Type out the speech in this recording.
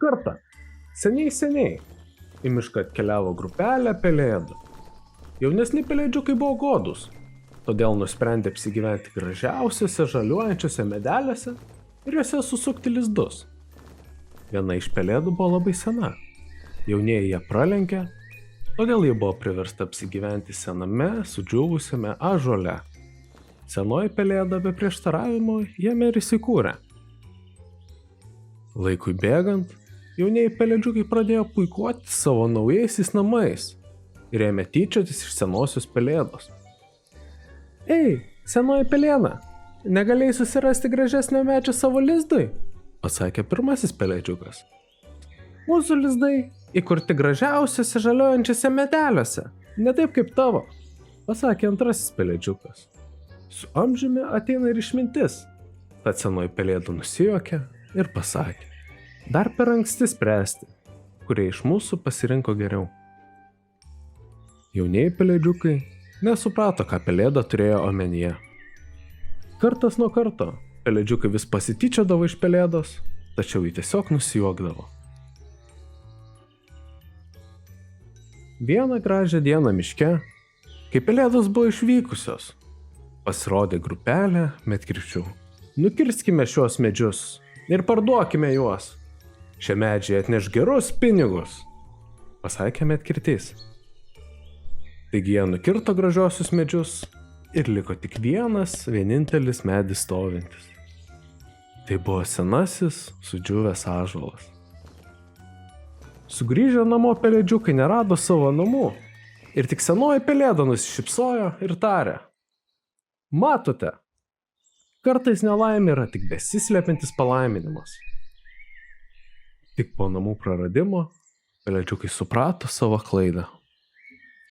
Kartą, seniai, į mišką atkeliavo grupelė pelėdų. Jaunesni pelėdžiukai buvo godūs, todėl nusprendė apsigyventi gražiausiuose žaliuojančiuose medeliuose ir juose susukti lizdus. Viena iš pelėdų buvo labai sena, jaunieji ją pralenkė, todėl ji buvo priversta apsigyventi sename, sudžiūvusiame ąžuole. Senoji pelėda be prieštaravimo jame ir įsikūrė. Laikui bėgant, jaunieji pelėdžiukai pradėjo puikuoti savo naujaisiais namais ir ėmė tyčiotis iš senosios pelėdos. Ei, senoji pelėda, negalėjai susirasti gražesnio medžio savo lizdui? Pasakė pirmasis pelėdžiukas. Mūsų lizdai įkurti gražiausiuose žaliuojančiuose medeliuose, ne taip kaip tavo, pasakė antrasis pelėdžiukas. Su amžiumi ateina ir išmintis. Tad senoji pelėda nusijuokė ir pasakė, dar per anksti spręsti, kurie iš mūsų pasirinko geriau. Jaunieji pelėdžiukai nesuprato, ką pelėda turėjo omenyje. Kartas nuo karto pelėdžiukai vis pasityčiodavo iš pelėdos, tačiau ji tiesiog nusijuokdavo. Vieną gražią dieną miške, kai pelėdos buvo išvykusios, pasirodė grupelė medkirčių. Nukirskime šiuos medžius ir parduokime juos. Šie medžiai atneš gerus pinigus, pasakė medkirtys. Taigi jie nukirto gražiosius medžius ir liko tik vienintelis medis stovintis. Tai buvo senasis sudžiūvęs ąžuolas. Sugrįžę namo pelėdžiukai nerado savo namų ir tik senoji pelėda nusišypsojo ir tarė. Matote, kartais nelaimė yra tik besislepiantis palaiminimas. Tik po namų praradimo pelėdžiukai suprato savo klaidą.